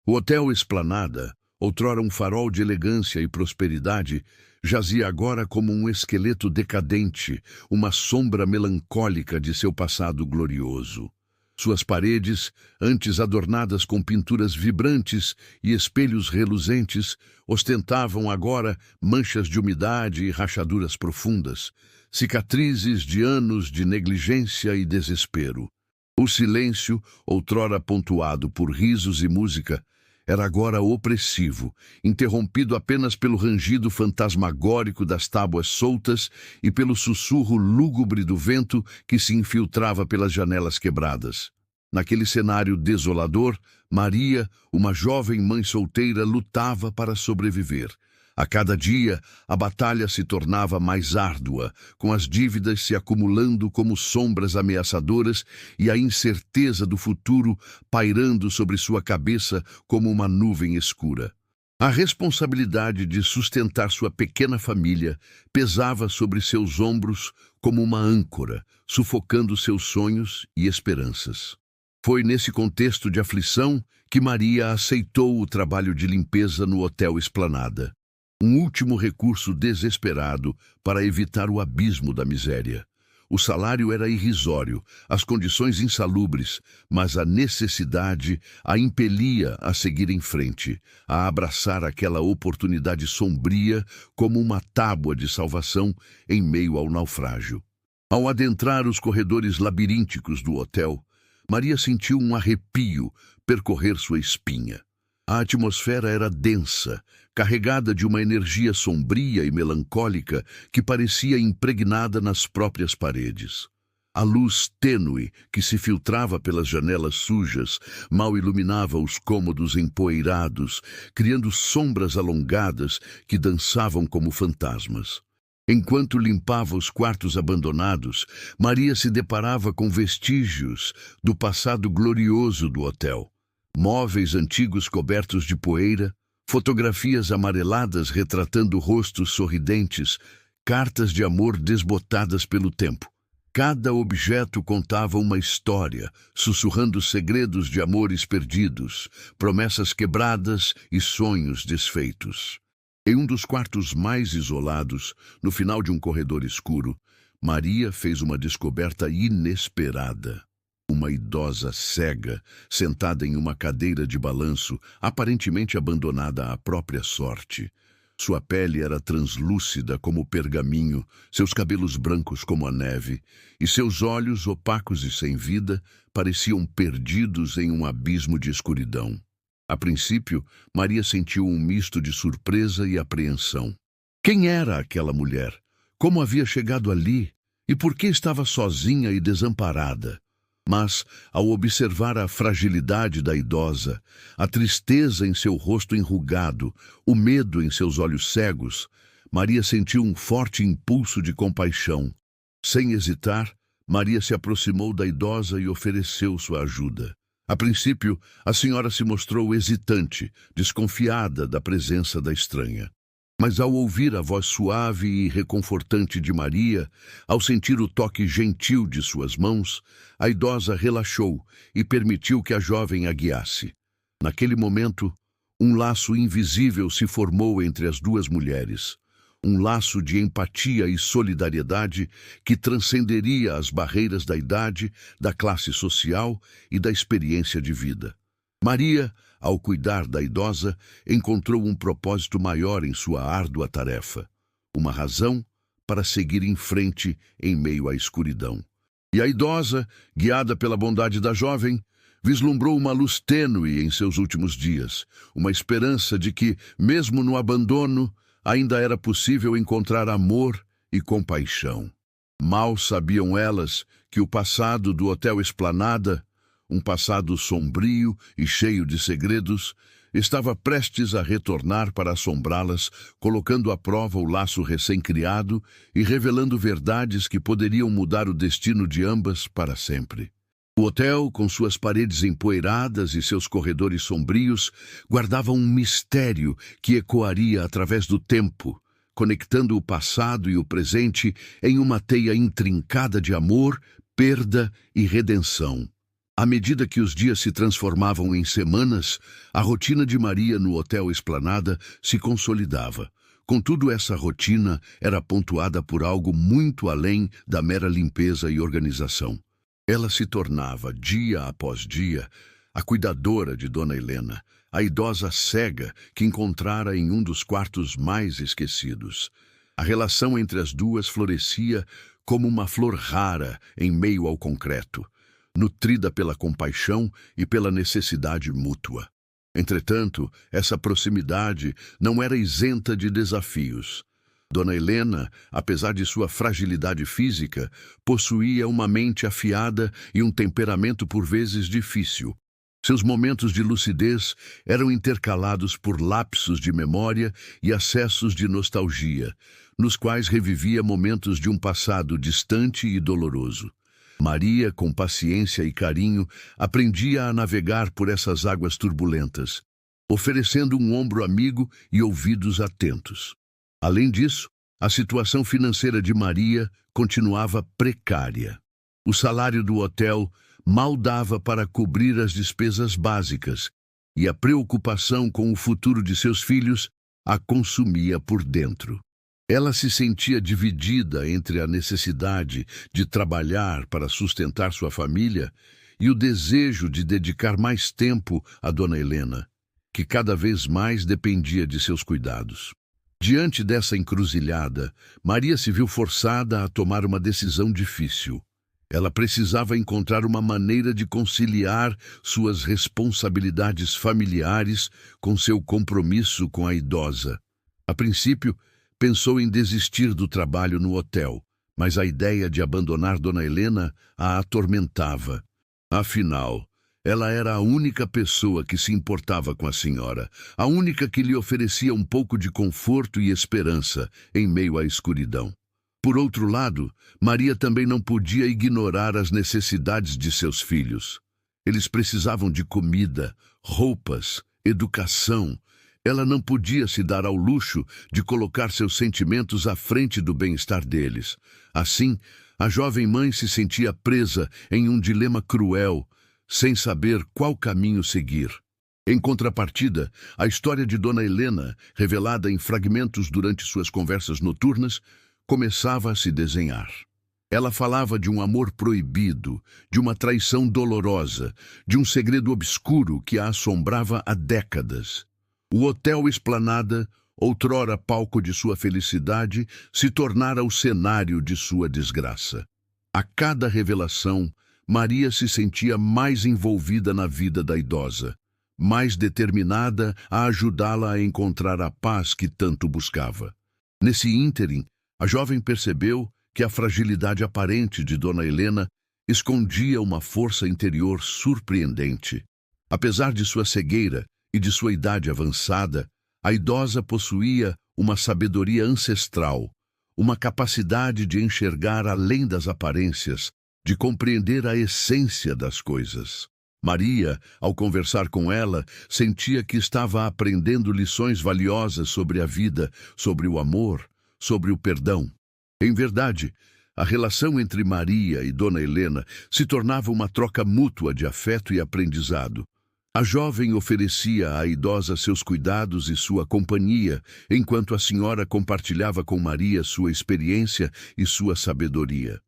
O Hotel Esplanada, outrora um farol de elegância e prosperidade, jazia agora como um esqueleto decadente, uma sombra melancólica de seu passado glorioso. Suas paredes, antes adornadas com pinturas vibrantes e espelhos reluzentes, ostentavam agora manchas de umidade e rachaduras profundas, cicatrizes de anos de negligência e desespero. O silêncio, outrora pontuado por risos e música, era agora opressivo, interrompido apenas pelo rangido fantasmagórico das tábuas soltas e pelo sussurro lúgubre do vento que se infiltrava pelas janelas quebradas. Naquele cenário desolador, Maria, uma jovem mãe solteira, lutava para sobreviver. A cada dia, a batalha se tornava mais árdua, com as dívidas se acumulando como sombras ameaçadoras e a incerteza do futuro pairando sobre sua cabeça como uma nuvem escura. A responsabilidade de sustentar sua pequena família pesava sobre seus ombros como uma âncora, sufocando seus sonhos e esperanças. Foi nesse contexto de aflição que Maria aceitou o trabalho de limpeza no Hotel Esplanada. Um último recurso desesperado para evitar o abismo da miséria. O salário era irrisório, as condições insalubres, mas a necessidade a impelia a seguir em frente, a abraçar aquela oportunidade sombria como uma tábua de salvação em meio ao naufrágio. Ao adentrar os corredores labirínticos do hotel, Maria sentiu um arrepio percorrer sua espinha. A atmosfera era densa, carregada de uma energia sombria e melancólica que parecia impregnada nas próprias paredes. A luz tênue que se filtrava pelas janelas sujas mal iluminava os cômodos empoeirados, criando sombras alongadas que dançavam como fantasmas. Enquanto limpava os quartos abandonados, Maria se deparava com vestígios do passado glorioso do hotel. Móveis antigos cobertos de poeira, fotografias amareladas retratando rostos sorridentes, cartas de amor desbotadas pelo tempo. Cada objeto contava uma história, sussurrando segredos de amores perdidos, promessas quebradas e sonhos desfeitos. Em um dos quartos mais isolados, no final de um corredor escuro, Maria fez uma descoberta inesperada. Uma idosa cega, sentada em uma cadeira de balanço, aparentemente abandonada à própria sorte. Sua pele era translúcida como pergaminho, seus cabelos brancos como a neve, e seus olhos, opacos e sem vida, pareciam perdidos em um abismo de escuridão. A princípio, Maria sentiu um misto de surpresa e apreensão. Quem era aquela mulher? Como havia chegado ali? E por que estava sozinha e desamparada? Mas, ao observar a fragilidade da idosa, a tristeza em seu rosto enrugado, o medo em seus olhos cegos, Maria sentiu um forte impulso de compaixão. Sem hesitar, Maria se aproximou da idosa e ofereceu sua ajuda. A princípio, a senhora se mostrou hesitante, desconfiada da presença da estranha. Mas ao ouvir a voz suave e reconfortante de Maria, ao sentir o toque gentil de suas mãos, a idosa relaxou e permitiu que a jovem a guiasse. Naquele momento, um laço invisível se formou entre as duas mulheres. Um laço de empatia e solidariedade que transcenderia as barreiras da idade, da classe social e da experiência de vida. Maria, ao cuidar da idosa, encontrou um propósito maior em sua árdua tarefa, uma razão para seguir em frente em meio à escuridão. E a idosa, guiada pela bondade da jovem, vislumbrou uma luz tênue em seus últimos dias, uma esperança de que, mesmo no abandono, ainda era possível encontrar amor e compaixão. Mal sabiam elas que o passado do Hotel Esplanada, um passado sombrio e cheio de segredos, estava prestes a retornar para assombrá-las, colocando à prova o laço recém-criado e revelando verdades que poderiam mudar o destino de ambas para sempre. O hotel, com suas paredes empoeiradas e seus corredores sombrios, guardava um mistério que ecoaria através do tempo, conectando o passado e o presente em uma teia intrincada de amor, perda e redenção. À medida que os dias se transformavam em semanas, a rotina de Maria no Hotel Esplanada se consolidava. Contudo, essa rotina era pontuada por algo muito além da mera limpeza e organização. Ela se tornava, dia após dia, a cuidadora de Dona Helena, a idosa cega que encontrara em um dos quartos mais esquecidos. A relação entre as duas florescia como uma flor rara em meio ao concreto, nutrida pela compaixão e pela necessidade mútua. Entretanto, essa proximidade não era isenta de desafios. Dona Helena, apesar de sua fragilidade física, possuía uma mente afiada e um temperamento por vezes difícil. Seus momentos de lucidez eram intercalados por lapsos de memória e acessos de nostalgia, nos quais revivia momentos de um passado distante e doloroso. Maria, com paciência e carinho, aprendia a navegar por essas águas turbulentas, oferecendo um ombro amigo e ouvidos atentos. Além disso, a situação financeira de Maria continuava precária. O salário do hotel mal dava para cobrir as despesas básicas, e a preocupação com o futuro de seus filhos a consumia por dentro. Ela se sentia dividida entre a necessidade de trabalhar para sustentar sua família e o desejo de dedicar mais tempo a Dona Helena, que cada vez mais dependia de seus cuidados. Diante dessa encruzilhada, Maria se viu forçada a tomar uma decisão difícil. Ela precisava encontrar uma maneira de conciliar suas responsabilidades familiares com seu compromisso com a idosa. A princípio, pensou em desistir do trabalho no hotel, mas a ideia de abandonar Dona Helena a atormentava. Afinal, ela era a única pessoa que se importava com a senhora, a única que lhe oferecia um pouco de conforto e esperança em meio à escuridão. Por outro lado, Maria também não podia ignorar as necessidades de seus filhos. Eles precisavam de comida, roupas, educação. Ela não podia se dar ao luxo de colocar seus sentimentos à frente do bem-estar deles. Assim, a jovem mãe se sentia presa em um dilema cruel, sem saber qual caminho seguir. Em contrapartida, a história de Dona Helena, revelada em fragmentos durante suas conversas noturnas, começava a se desenhar. Ela falava de um amor proibido, de uma traição dolorosa, de um segredo obscuro que a assombrava há décadas. O Hotel Esplanada, outrora palco de sua felicidade, se tornara o cenário de sua desgraça. A cada revelação, Maria se sentia mais envolvida na vida da idosa, mais determinada a ajudá-la a encontrar a paz que tanto buscava. Nesse ínterim, a jovem percebeu que a fragilidade aparente de Dona Helena escondia uma força interior surpreendente. Apesar de sua cegueira e de sua idade avançada, a idosa possuía uma sabedoria ancestral, uma capacidade de enxergar além das aparências, de compreender a essência das coisas. Maria, ao conversar com ela, sentia que estava aprendendo lições valiosas sobre a vida, sobre o amor, sobre o perdão. Em verdade, a relação entre Maria e Dona Helena se tornava uma troca mútua de afeto e aprendizado. A jovem oferecia à idosa seus cuidados e sua companhia, enquanto a senhora compartilhava com Maria sua experiência e sua sabedoria.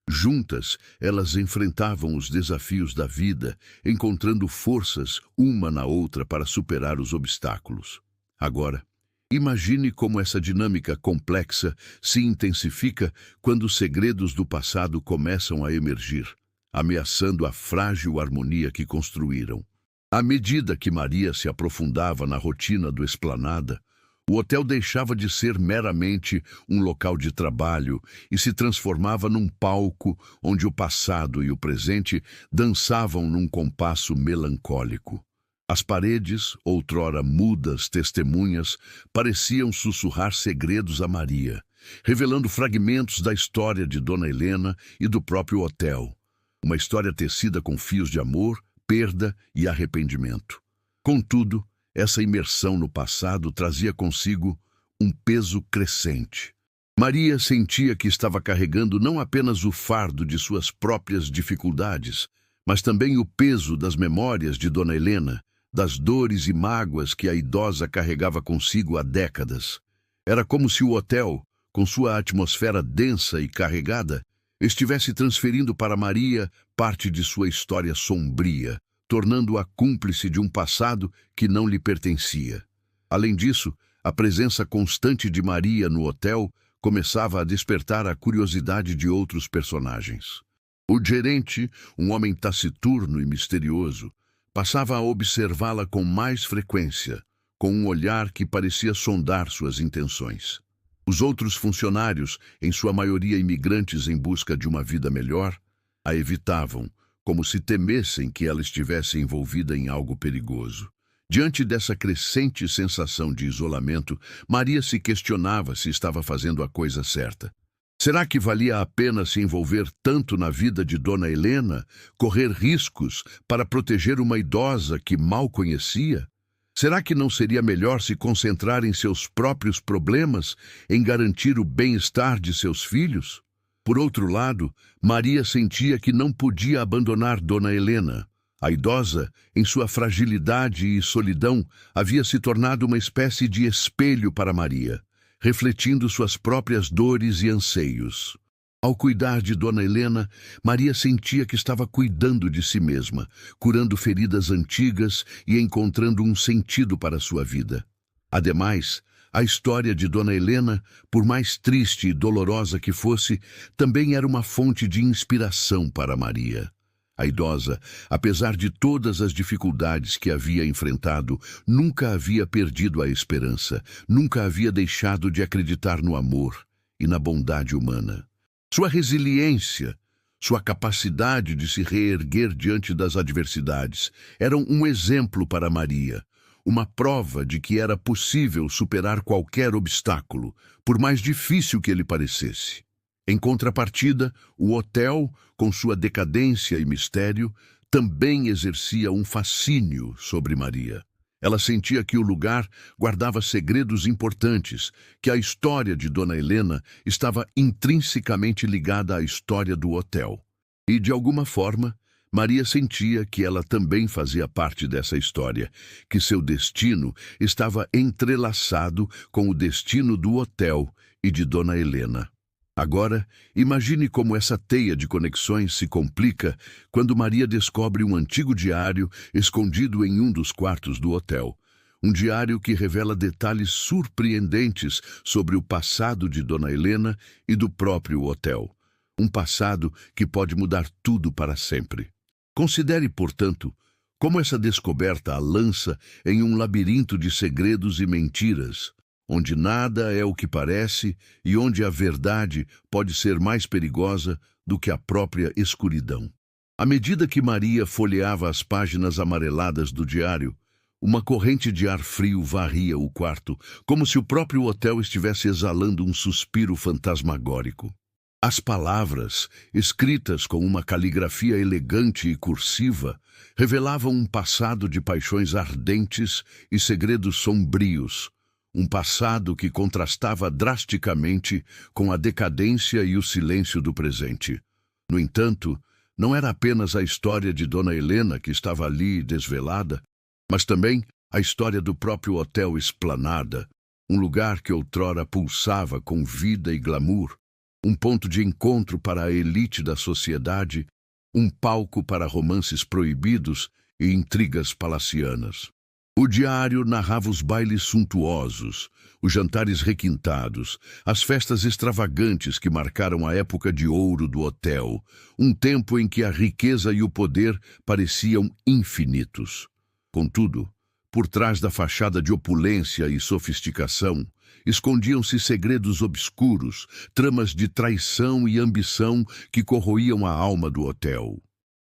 Juntas, elas enfrentavam os desafios da vida, encontrando forças uma na outra para superar os obstáculos. Agora, imagine como essa dinâmica complexa se intensifica quando os segredos do passado começam a emergir, ameaçando a frágil harmonia que construíram. À medida que Maria se aprofundava na rotina do Esplanada, o hotel deixava de ser meramente um local de trabalho e se transformava num palco onde o passado e o presente dançavam num compasso melancólico. As paredes, outrora mudas testemunhas, pareciam sussurrar segredos a Maria, revelando fragmentos da história de Dona Helena e do próprio hotel. Uma história tecida com fios de amor, perda e arrependimento. Contudo, essa imersão no passado trazia consigo um peso crescente. Maria sentia que estava carregando não apenas o fardo de suas próprias dificuldades, mas também o peso das memórias de Dona Helena, das dores e mágoas que a idosa carregava consigo há décadas. Era como se o hotel, com sua atmosfera densa e carregada, estivesse transferindo para Maria parte de sua história sombria, tornando-a cúmplice de um passado que não lhe pertencia. Além disso, a presença constante de Maria no hotel começava a despertar a curiosidade de outros personagens. O gerente, um homem taciturno e misterioso, passava a observá-la com mais frequência, com um olhar que parecia sondar suas intenções. Os outros funcionários, em sua maioria imigrantes em busca de uma vida melhor, a evitavam, como se temessem que ela estivesse envolvida em algo perigoso. Diante dessa crescente sensação de isolamento, Maria se questionava se estava fazendo a coisa certa. Será que valia a pena se envolver tanto na vida de Dona Helena, correr riscos para proteger uma idosa que mal conhecia? Será que não seria melhor se concentrar em seus próprios problemas, em garantir o bem-estar de seus filhos? Por outro lado, Maria sentia que não podia abandonar Dona Helena. A idosa, em sua fragilidade e solidão, havia se tornado uma espécie de espelho para Maria, refletindo suas próprias dores e anseios. Ao cuidar de Dona Helena, Maria sentia que estava cuidando de si mesma, curando feridas antigas e encontrando um sentido para sua vida. Ademais, a história de Dona Helena, por mais triste e dolorosa que fosse, também era uma fonte de inspiração para Maria. A idosa, apesar de todas as dificuldades que havia enfrentado, nunca havia perdido a esperança, nunca havia deixado de acreditar no amor e na bondade humana. Sua resiliência, sua capacidade de se reerguer diante das adversidades, eram um exemplo para Maria, uma prova de que era possível superar qualquer obstáculo, por mais difícil que ele parecesse. Em contrapartida, o hotel, com sua decadência e mistério, também exercia um fascínio sobre Maria. Ela sentia que o lugar guardava segredos importantes, que a história de Dona Helena estava intrinsecamente ligada à história do hotel. E, de alguma forma, Maria sentia que ela também fazia parte dessa história, que seu destino estava entrelaçado com o destino do hotel e de Dona Helena. Agora, imagine como essa teia de conexões se complica quando Maria descobre um antigo diário escondido em um dos quartos do hotel. Um diário que revela detalhes surpreendentes sobre o passado de Dona Helena e do próprio hotel. Um passado que pode mudar tudo para sempre. Considere, portanto, como essa descoberta a lança em um labirinto de segredos e mentiras, onde nada é o que parece e onde a verdade pode ser mais perigosa do que a própria escuridão. À medida que Maria folheava as páginas amareladas do diário, uma corrente de ar frio varria o quarto, como se o próprio hotel estivesse exalando um suspiro fantasmagórico. As palavras, escritas com uma caligrafia elegante e cursiva, revelavam um passado de paixões ardentes e segredos sombrios, um passado que contrastava drasticamente com a decadência e o silêncio do presente. No entanto, não era apenas a história de Dona Helena que estava ali desvelada, mas também a história do próprio Hotel Esplanada, um lugar que outrora pulsava com vida e glamour, um ponto de encontro para a elite da sociedade, um palco para romances proibidos e intrigas palacianas. O diário narrava os bailes suntuosos, os jantares requintados, as festas extravagantes que marcaram a época de ouro do hotel, um tempo em que a riqueza e o poder pareciam infinitos. Contudo, por trás da fachada de opulência e sofisticação, escondiam-se segredos obscuros, tramas de traição e ambição que corroíam a alma do hotel.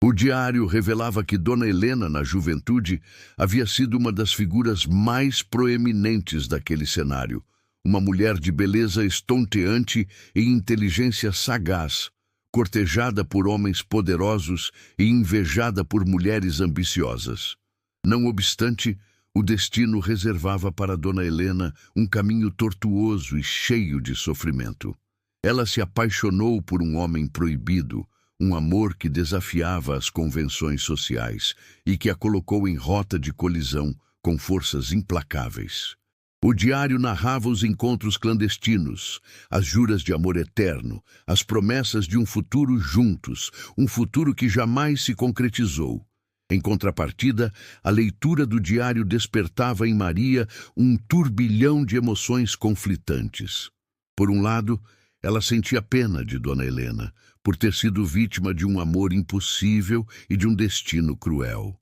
O diário revelava que Dona Helena, na juventude, havia sido uma das figuras mais proeminentes daquele cenário, uma mulher de beleza estonteante e inteligência sagaz, cortejada por homens poderosos e invejada por mulheres ambiciosas. Não obstante, o destino reservava para Dona Helena um caminho tortuoso e cheio de sofrimento. Ela se apaixonou por um homem proibido, um amor que desafiava as convenções sociais e que a colocou em rota de colisão com forças implacáveis. O diário narrava os encontros clandestinos, as juras de amor eterno, as promessas de um futuro juntos, um futuro que jamais se concretizou. Em contrapartida, a leitura do diário despertava em Maria um turbilhão de emoções conflitantes. Por um lado, ela sentia pena de Dona Helena, por ter sido vítima de um amor impossível e de um destino cruel.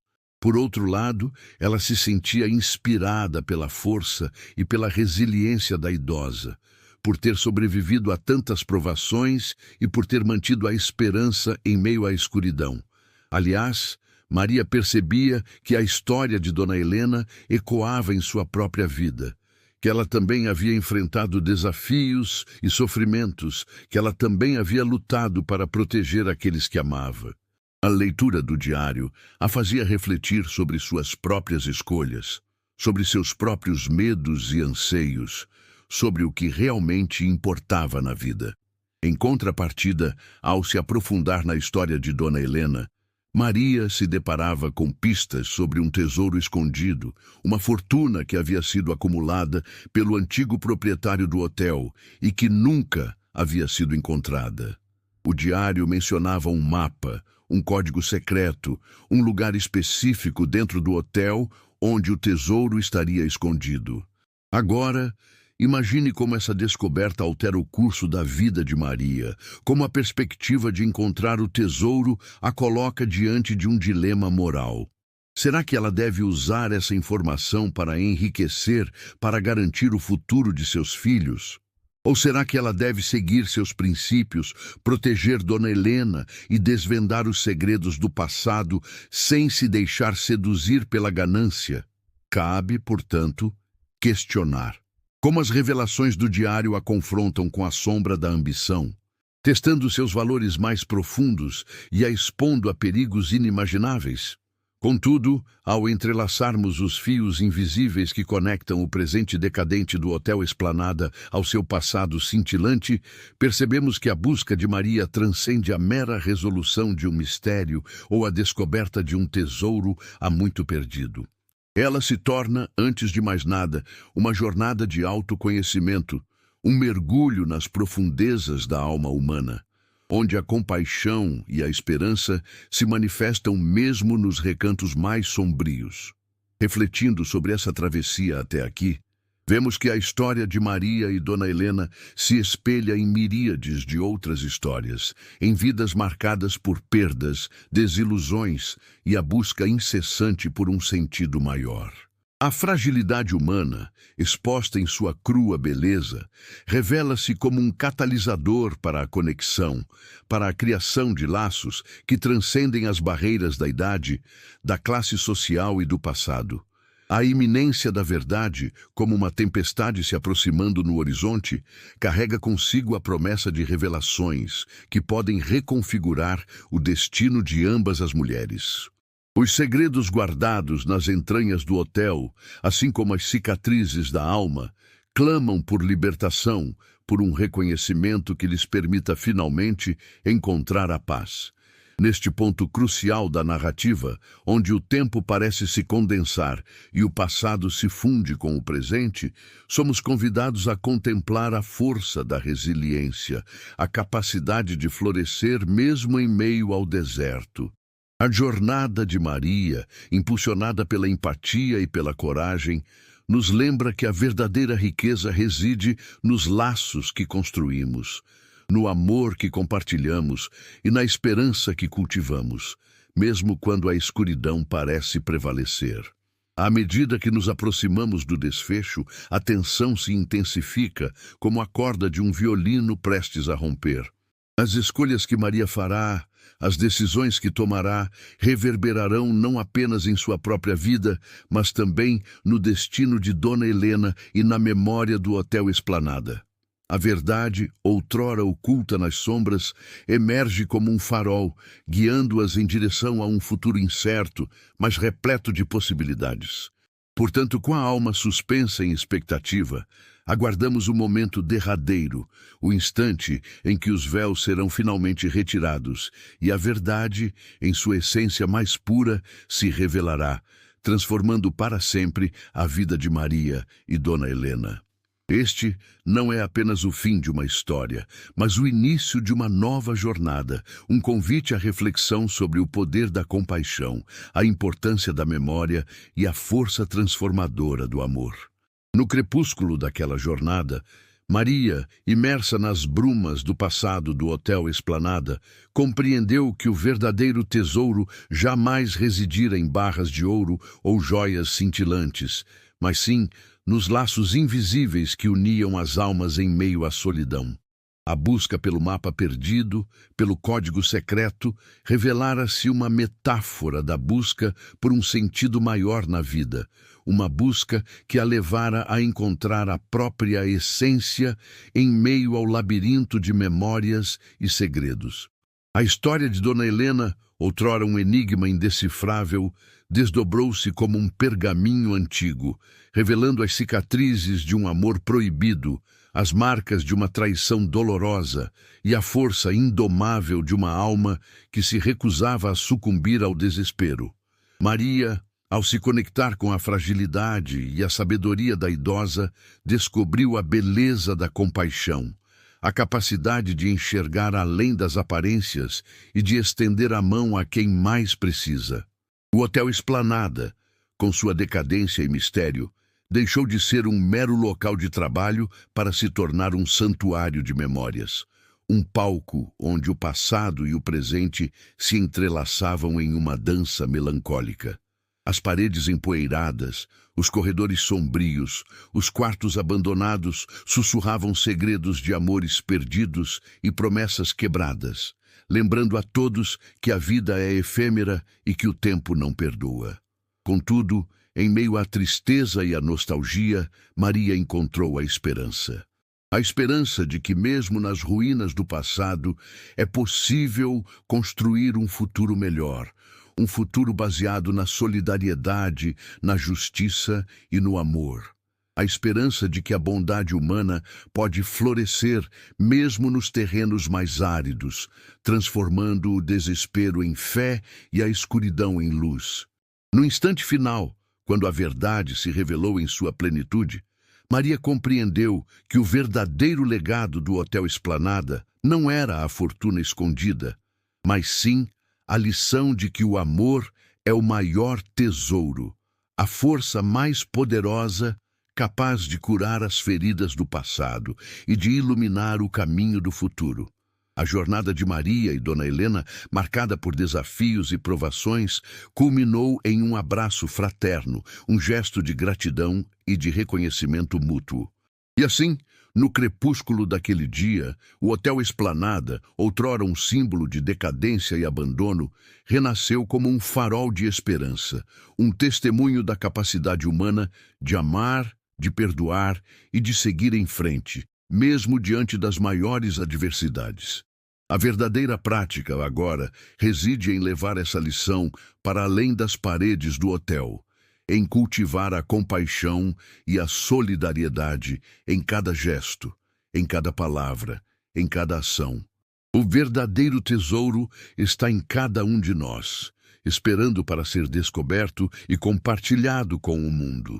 Por outro lado, ela se sentia inspirada pela força e pela resiliência da idosa, por ter sobrevivido a tantas provações e por ter mantido a esperança em meio à escuridão. Aliás, Maria percebia que a história de Dona Helena ecoava em sua própria vida, que ela também havia enfrentado desafios e sofrimentos, que ela também havia lutado para proteger aqueles que amava. A leitura do diário a fazia refletir sobre suas próprias escolhas, sobre seus próprios medos e anseios, sobre o que realmente importava na vida. Em contrapartida, ao se aprofundar na história de Dona Helena, Maria se deparava com pistas sobre um tesouro escondido, uma fortuna que havia sido acumulada pelo antigo proprietário do hotel e que nunca havia sido encontrada. O diário mencionava um mapa, um código secreto, um lugar específico dentro do hotel onde o tesouro estaria escondido. Agora, imagine como essa descoberta altera o curso da vida de Maria, como a perspectiva de encontrar o tesouro a coloca diante de um dilema moral. Será que ela deve usar essa informação para enriquecer, para garantir o futuro de seus filhos? Ou será que ela deve seguir seus princípios, proteger Dona Helena e desvendar os segredos do passado sem se deixar seduzir pela ganância? Cabe, portanto, questionar. Como as revelações do diário a confrontam com a sombra da ambição, testando seus valores mais profundos e a expondo a perigos inimagináveis? Contudo, ao entrelaçarmos os fios invisíveis que conectam o presente decadente do Hotel Esplanada ao seu passado cintilante, percebemos que a busca de Maria transcende a mera resolução de um mistério ou a descoberta de um tesouro há muito perdido. Ela se torna, antes de mais nada, uma jornada de autoconhecimento, um mergulho nas profundezas da alma humana, onde a compaixão e a esperança se manifestam mesmo nos recantos mais sombrios. Refletindo sobre essa travessia até aqui, vemos que a história de Maria e Dona Helena se espelha em miríades de outras histórias, em vidas marcadas por perdas, desilusões e a busca incessante por um sentido maior. A fragilidade humana, exposta em sua crua beleza, revela-se como um catalisador para a conexão, para a criação de laços que transcendem as barreiras da idade, da classe social e do passado. A iminência da verdade, como uma tempestade se aproximando no horizonte, carrega consigo a promessa de revelações que podem reconfigurar o destino de ambas as mulheres. Os segredos guardados nas entranhas do hotel, assim como as cicatrizes da alma, clamam por libertação, por um reconhecimento que lhes permita finalmente encontrar a paz. Neste ponto crucial da narrativa, onde o tempo parece se condensar e o passado se funde com o presente, somos convidados a contemplar a força da resiliência, a capacidade de florescer mesmo em meio ao deserto. A jornada de Maria, impulsionada pela empatia e pela coragem, nos lembra que a verdadeira riqueza reside nos laços que construímos, no amor que compartilhamos e na esperança que cultivamos, mesmo quando a escuridão parece prevalecer. À medida que nos aproximamos do desfecho, a tensão se intensifica como a corda de um violino prestes a romper. As escolhas que Maria fará, as decisões que tomará, reverberarão não apenas em sua própria vida, mas também no destino de Dona Helena e na memória do Hotel Esplanada. A verdade, outrora oculta nas sombras, emerge como um farol, guiando-as em direção a um futuro incerto, mas repleto de possibilidades. Portanto, com a alma suspensa em expectativa, Aguardamos o momento derradeiro, o instante em que os véus serão finalmente retirados e a verdade, em sua essência mais pura, se revelará, transformando para sempre a vida de Maria e Dona Helena. Este não é apenas o fim de uma história, mas o início de uma nova jornada, um convite à reflexão sobre o poder da compaixão, a importância da memória e a força transformadora do amor. No crepúsculo daquela jornada, Maria, imersa nas brumas do passado do Hotel Esplanada, compreendeu que o verdadeiro tesouro jamais residira em barras de ouro ou joias cintilantes, mas sim nos laços invisíveis que uniam as almas em meio à solidão. A busca pelo mapa perdido, pelo código secreto, revelara-se uma metáfora da busca por um sentido maior na vida, uma busca que a levara a encontrar a própria essência em meio ao labirinto de memórias e segredos. A história de Dona Helena, outrora um enigma indecifrável, desdobrou-se como um pergaminho antigo, revelando as cicatrizes de um amor proibido, as marcas de uma traição dolorosa e a força indomável de uma alma que se recusava a sucumbir ao desespero. Maria, ao se conectar com a fragilidade e a sabedoria da idosa, descobriu a beleza da compaixão, a capacidade de enxergar além das aparências e de estender a mão a quem mais precisa. O Hotel Esplanada, com sua decadência e mistério, deixou de ser um mero local de trabalho para se tornar um santuário de memórias, um palco onde o passado e o presente se entrelaçavam em uma dança melancólica. As paredes empoeiradas, os corredores sombrios, os quartos abandonados sussurravam segredos de amores perdidos e promessas quebradas, lembrando a todos que a vida é efêmera e que o tempo não perdoa. Contudo, em meio à tristeza e à nostalgia, Maria encontrou a esperança. A esperança de que, mesmo nas ruínas do passado, é possível construir um futuro melhor, um futuro baseado na solidariedade, na justiça e no amor. A esperança de que a bondade humana pode florescer mesmo nos terrenos mais áridos, transformando o desespero em fé e a escuridão em luz. No instante final, quando a verdade se revelou em sua plenitude, Maria compreendeu que o verdadeiro legado do Hotel Esplanada não era a fortuna escondida, mas sim a lição de que o amor é o maior tesouro, a força mais poderosa capaz de curar as feridas do passado e de iluminar o caminho do futuro. A jornada de Maria e Dona Helena, marcada por desafios e provações, culminou em um abraço fraterno, um gesto de gratidão e de reconhecimento mútuo. E assim, no crepúsculo daquele dia, o Hotel Esplanada, outrora um símbolo de decadência e abandono, renasceu como um farol de esperança, um testemunho da capacidade humana de amar, de perdoar e de seguir em frente, mesmo diante das maiores adversidades. A verdadeira prática, agora, reside em levar essa lição para além das paredes do hotel, em cultivar a compaixão e a solidariedade em cada gesto, em cada palavra, em cada ação. O verdadeiro tesouro está em cada um de nós, esperando para ser descoberto e compartilhado com o mundo.